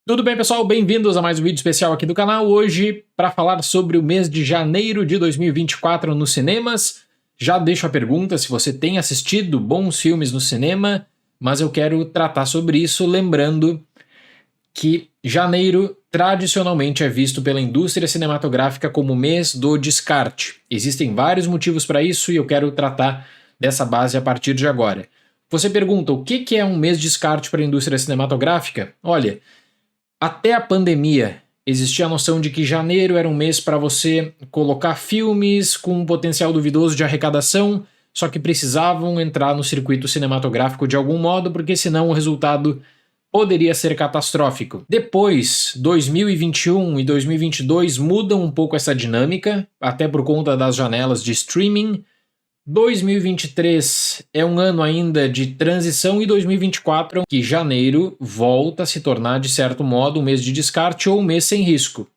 Tudo bem, pessoal? Bem-vindos a mais um vídeo especial aqui do canal. Hoje, para falar sobre o mês de janeiro de 2024 nos cinemas. Já deixo a pergunta se você tem assistido bons filmes no cinema, mas eu quero tratar sobre isso lembrando que janeiro tradicionalmente é visto pela indústria cinematográfica como o mês do descarte. Existem vários motivos para isso e eu quero tratar dessa base a partir de agora. Você pergunta, o que é um mês de descarte para a indústria cinematográfica? Olha, até a pandemia, existia a noção de que janeiro era um mês para você colocar filmes com um potencial duvidoso de arrecadação, só que precisavam entrar no circuito cinematográfico de algum modo, porque senão o resultado poderia ser catastrófico. Depois, 2021 e 2022 mudam um pouco essa dinâmica, até por conta das janelas de streaming. 2023 é um ano ainda de transição e 2024 que janeiro volta a se tornar, de certo modo, um mês de descarte ou um mês sem risco.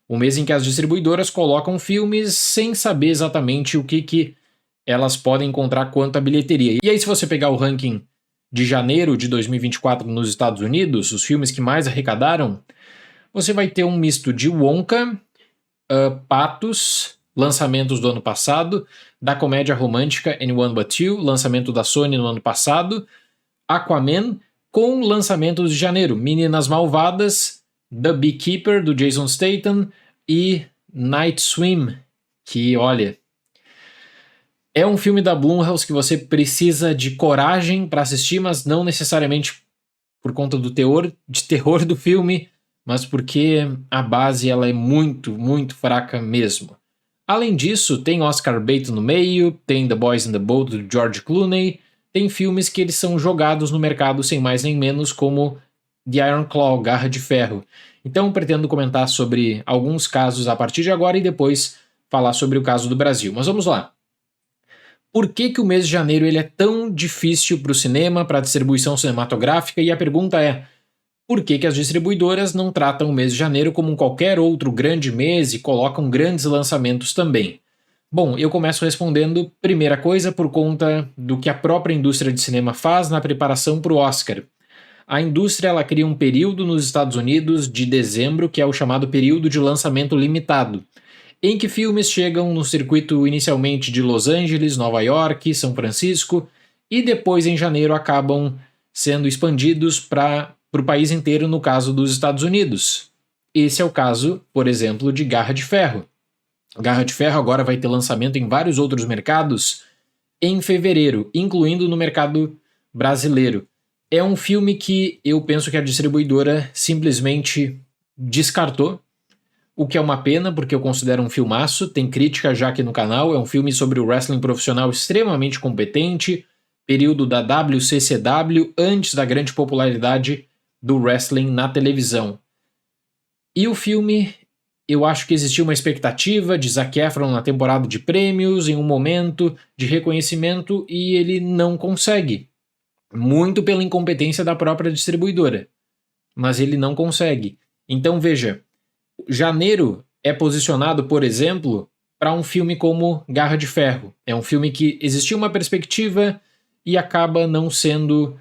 Um mês em que as distribuidoras colocam filmes sem saber exatamente o que elas podem encontrar quanto à bilheteria. E aí, se você pegar o ranking de janeiro de 2024 nos Estados Unidos, os filmes que mais arrecadaram, você vai ter um misto de Wonka, Patos, lançamentos do ano passado, da comédia romântica Anyone But You, lançamento da Sony no ano passado, Aquaman, com lançamentos de janeiro, Meninas Malvadas, The Beekeeper, do Jason Statham, e Night Swim, que, olha, é um filme da Blumhouse que você precisa de coragem para assistir, mas não necessariamente por conta do teor de terror do filme, mas porque a base ela é muito, muito fraca mesmo. Além disso, tem Oscar bait no meio, tem The Boys in the Boat do George Clooney, tem filmes que eles são jogados no mercado sem mais nem menos, como The Iron Claw, Garra de Ferro. Então pretendo comentar sobre alguns casos a partir de agora e depois falar sobre o caso do Brasil. Mas vamos lá. Por que o mês de janeiro ele é tão difícil para o cinema, para a distribuição cinematográfica? E a pergunta é, por que as distribuidoras não tratam o mês de janeiro como qualquer outro grande mês e colocam grandes lançamentos também? Bom, eu começo respondendo, primeira coisa, por conta do que a própria indústria de cinema faz na preparação para o Oscar. A indústria ela cria um período nos Estados Unidos de dezembro, que é o chamado período de lançamento limitado, em que filmes chegam no circuito inicialmente de Los Angeles, Nova York, São Francisco, e depois em janeiro acabam sendo expandidos para o país inteiro, no caso dos Estados Unidos. Esse é o caso, por exemplo, de Garra de Ferro. Garra de Ferro agora vai ter lançamento em vários outros mercados em fevereiro, incluindo no mercado brasileiro. É um filme que eu penso que a distribuidora simplesmente descartou, o que é uma pena, porque eu considero um filmaço, tem crítica já aqui no canal, é um filme sobre o wrestling profissional extremamente competente, período da WCCW, antes da grande popularidade do wrestling na televisão. E o filme, eu acho que existia uma expectativa de Zac Efron na temporada de prêmios, em um momento de reconhecimento, e ele não consegue. Muito pela incompetência da própria distribuidora. Mas ele não consegue. Então veja, janeiro é posicionado, por exemplo, para um filme como Garra de Ferro. É um filme que existia uma perspectiva e acaba não sendo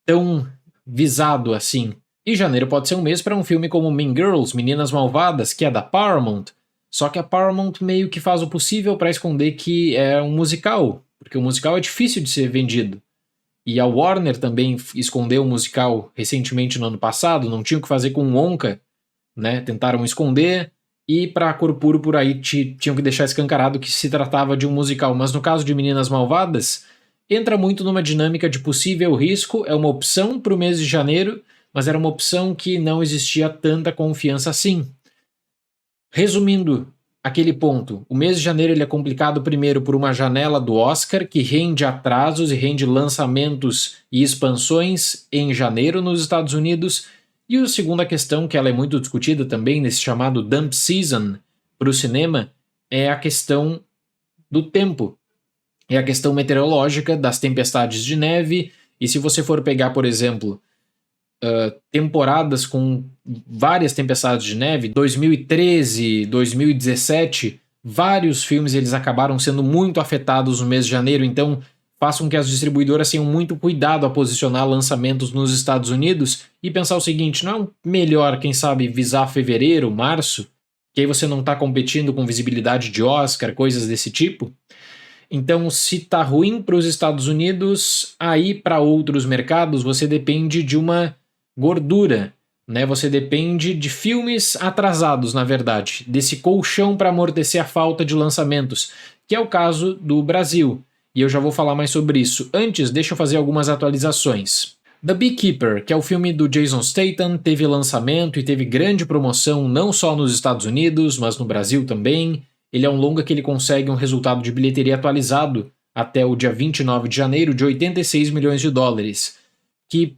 tão visado assim. E janeiro pode ser um mês para um filme como Mean Girls, Meninas Malvadas, que é da Paramount, só que a Paramount meio que faz o possível para esconder que é um musical, porque o musical é difícil de ser vendido. E a Warner também escondeu o musical recentemente no ano passado, não tinha o que fazer com Wonka, né? Tentaram esconder e para a cor puro por aí tinham que deixar escancarado que se tratava de um musical, mas no caso de Meninas Malvadas, entra muito numa dinâmica de possível risco, é uma opção para o mês de janeiro, mas era uma opção que não existia tanta confiança assim. Resumindo aquele ponto, o mês de janeiro ele é complicado primeiro por uma janela do Oscar, que rende atrasos e rende lançamentos e expansões em janeiro nos Estados Unidos, e a segunda questão, que ela é muito discutida também nesse chamado dump season para o cinema, é a questão do tempo. É a questão meteorológica das tempestades de neve, e se você for pegar, por exemplo, temporadas com várias tempestades de neve, 2013, 2017, vários filmes eles acabaram sendo muito afetados no mês de janeiro, então faz com que as distribuidoras tenham muito cuidado a posicionar lançamentos nos Estados Unidos e pensar o seguinte, não é melhor, quem sabe, visar fevereiro, março, que aí você não está competindo com visibilidade de Oscar, coisas desse tipo? Então, se tá ruim para os Estados Unidos, aí para outros mercados você depende de uma gordura, né? Você depende de filmes atrasados, na verdade, desse colchão para amortecer a falta de lançamentos, que é o caso do Brasil. E eu já vou falar mais sobre isso. Antes, deixa eu fazer algumas atualizações. The Beekeeper, que é o filme do Jason Statham, teve lançamento e teve grande promoção não só nos Estados Unidos, mas no Brasil também. Ele é um longa que ele consegue um resultado de bilheteria atualizado até o dia 29 de janeiro de 86 milhões de dólares, que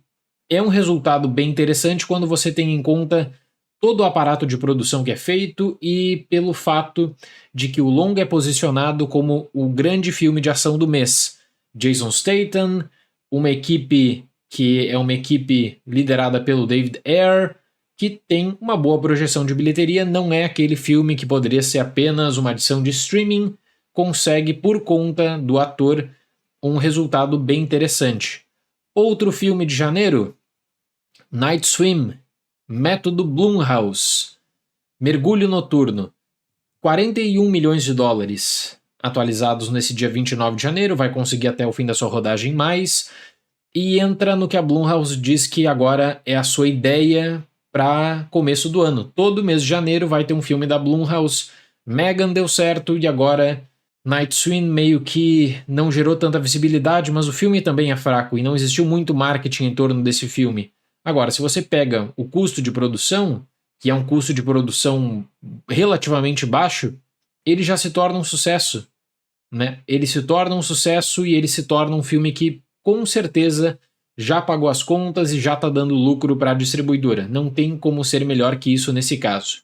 é um resultado bem interessante quando você tem em conta todo o aparato de produção que é feito e pelo fato de que o longa é posicionado como o grande filme de ação do mês. Jason Statham, uma equipe que é uma equipe liderada pelo David Ayer, que tem uma boa projeção de bilheteria, não é aquele filme que poderia ser apenas uma adição de streaming, consegue, por conta do ator, um resultado bem interessante. Outro filme de janeiro, Night Swim, Método Blumhouse, Mergulho Noturno, 41 milhões de dólares, atualizados nesse dia 29 de janeiro, vai conseguir até o fim da sua rodagem mais, e entra no que a Blumhouse diz que agora é a sua ideia para começo do ano. Todo mês de janeiro vai ter um filme da Blumhouse. Megan deu certo e agora Night Swim meio que não gerou tanta visibilidade, mas o filme também é fraco e não existiu muito marketing em torno desse filme. Agora, se você pega o custo de produção, que é um custo de produção relativamente baixo, ele já se torna um sucesso, né? Ele se torna um sucesso e ele se torna um filme que, com certeza, já pagou as contas e já está dando lucro para a distribuidora. Não tem como ser melhor que isso nesse caso.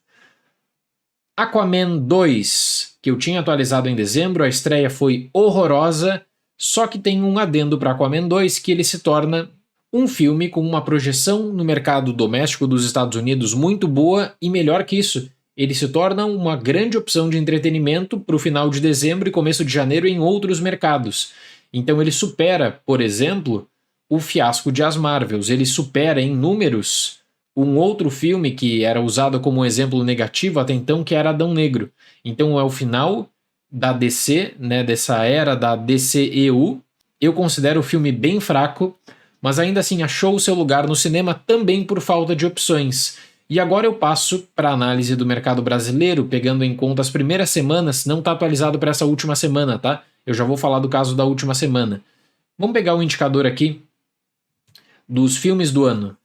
Aquaman 2, que eu tinha atualizado em dezembro, a estreia foi horrorosa, só que tem um adendo para Aquaman 2 que ele se torna um filme com uma projeção no mercado doméstico dos Estados Unidos muito boa e melhor que isso, ele se torna uma grande opção de entretenimento para o final de dezembro e começo de janeiro em outros mercados. Então ele supera, por exemplo, o fiasco de As Marvels, ele supera em números um outro filme que era usado como um exemplo negativo até então, que era Adão Negro. Então é o final da DC, né, dessa era da DCEU. Eu considero o filme bem fraco, mas ainda assim achou o seu lugar no cinema também por falta de opções. E agora eu passo para a análise do mercado brasileiro, pegando em conta as primeiras semanas, não está atualizado para essa última semana, tá? Eu já vou falar do caso da última semana. Vamos pegar o indicador aqui dos filmes do ano,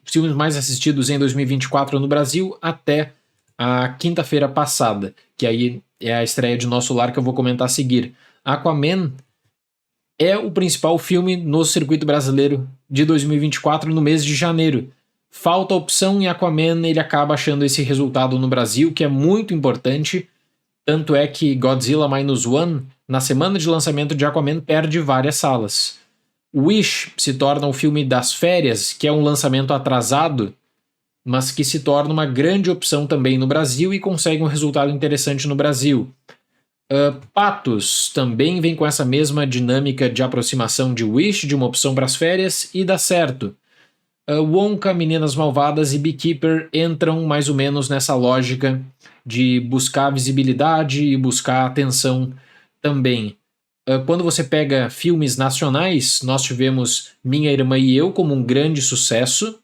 filmes mais assistidos em 2024 no Brasil até a quinta-feira passada, que aí é a estreia de Nosso Lar que eu vou comentar a seguir. Aquaman é o principal filme no circuito brasileiro de 2024 no mês de janeiro. Falta opção em Aquaman, ele acaba achando esse resultado no Brasil, que é muito importante, tanto é que Godzilla Minus One, na semana de lançamento de Aquaman, perde várias salas. Wish se torna o filme das férias, que é um lançamento atrasado, mas que se torna uma grande opção também no Brasil e consegue um resultado interessante no Brasil. Patos também vem com essa mesma dinâmica de aproximação de Wish, de uma opção para as férias, e dá certo. Wonka, Meninas Malvadas e Beekeeper entram mais ou menos nessa lógica de buscar visibilidade e buscar atenção também. Quando você pega filmes nacionais, nós tivemos Minha Irmã e Eu como um grande sucesso.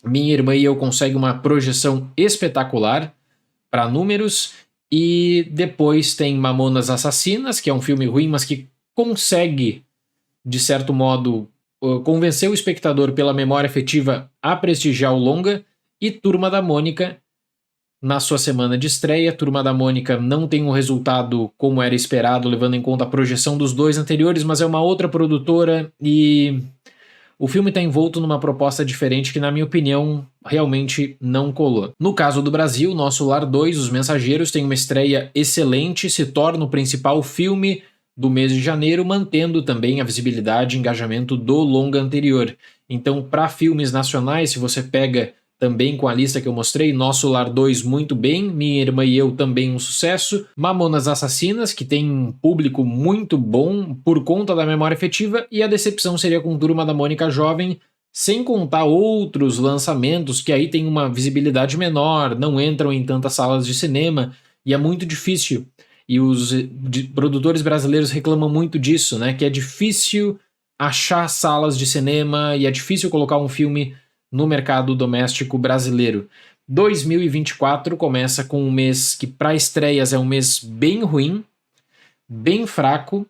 Minha Irmã e Eu consegue uma projeção espetacular para números. E depois tem Mamonas Assassinas, que é um filme ruim, mas que consegue, de certo modo, convencer o espectador pela memória afetiva a prestigiar o longa. E Turma da Mônica, na sua semana de estreia. Turma da Mônica não tem um resultado como era esperado, levando em conta a projeção dos dois anteriores, mas é uma outra produtora e o filme está envolto numa proposta diferente que, na minha opinião, realmente não colou. No caso do Brasil, Nosso Lar 2, Os Mensageiros, tem uma estreia excelente, se torna o principal filme do mês de janeiro, mantendo também a visibilidade e engajamento do longa anterior. Então, para filmes nacionais, se você pega também com a lista que eu mostrei. Nosso Lar 2 muito bem, Minha Irmã e Eu também um sucesso, Mamonas Assassinas, que tem um público muito bom por conta da memória afetiva, e a decepção seria com Turma da Mônica Jovem, sem contar outros lançamentos que aí tem uma visibilidade menor, não entram em tantas salas de cinema, e é muito difícil. E os produtores brasileiros reclamam muito disso, né? Que é difícil achar salas de cinema e é difícil colocar um filme no mercado doméstico brasileiro. 2024 começa com um mês que para estreias é um mês bem ruim, bem fraco,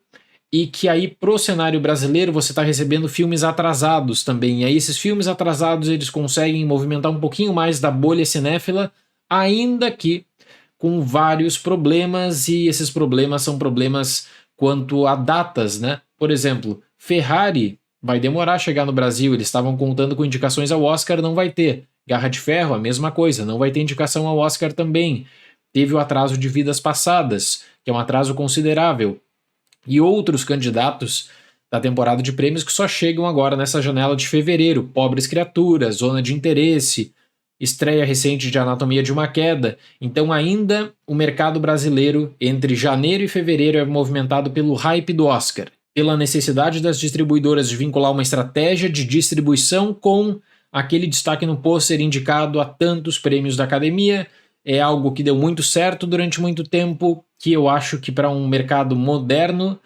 e que aí pro cenário brasileiro você está recebendo filmes atrasados também. E aí esses filmes atrasados eles conseguem movimentar um pouquinho mais da bolha cinéfila, ainda que com vários problemas, e esses problemas são problemas quanto a datas, né? Por exemplo, Ferrari vai demorar a chegar no Brasil, eles estavam contando com indicações ao Oscar, não vai ter. Garra de Ferro, a mesma coisa, não vai ter indicação ao Oscar também. Teve o atraso de Vidas Passadas, que é um atraso considerável. E outros candidatos da temporada de prêmios que só chegam agora nessa janela de fevereiro. Pobres Criaturas, Zona de Interesse, estreia recente de Anatomia de uma Queda. Então ainda o mercado brasileiro entre janeiro e fevereiro é movimentado pelo hype do Oscar, pela necessidade das distribuidoras de vincular uma estratégia de distribuição com aquele destaque no pôster indicado a tantos prêmios da Academia. É algo que deu muito certo durante muito tempo, que eu acho que para um mercado moderno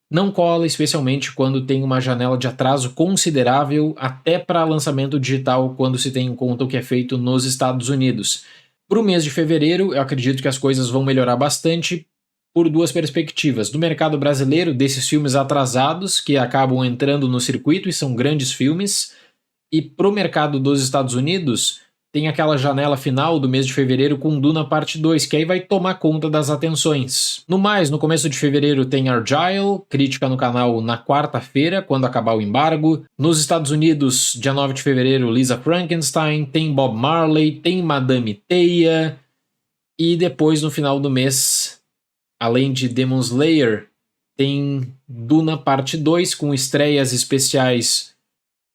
não cola, especialmente quando tem uma janela de atraso considerável até para lançamento digital, quando se tem em conta o que é feito nos Estados Unidos. Para o mês de fevereiro, eu acredito que as coisas vão melhorar bastante por duas perspectivas. Do mercado brasileiro, desses filmes atrasados que acabam entrando no circuito e são grandes filmes, e para o mercado dos Estados Unidos, tem aquela janela final do mês de fevereiro com Duna Parte 2, que aí vai tomar conta das atenções. No mais, no começo de fevereiro tem Argylle, crítica no canal na quarta-feira, quando acabar o embargo. Nos Estados Unidos, dia 9 de fevereiro, Lisa Frankenstein, tem Bob Marley, tem Madame Teia. E depois, no final do mês, além de Demon Slayer, tem Duna Parte 2, com estreias especiais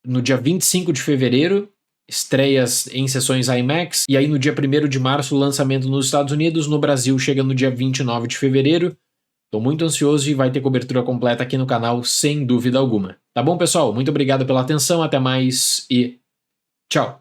no dia 25 de fevereiro, estreias em sessões IMAX, e aí no dia 1º de março, lançamento nos Estados Unidos, no Brasil chega no dia 29 de fevereiro. Estou muito ansioso e vai ter cobertura completa aqui no canal, sem dúvida alguma. Tá bom, pessoal? Muito obrigado pela atenção, até mais e tchau!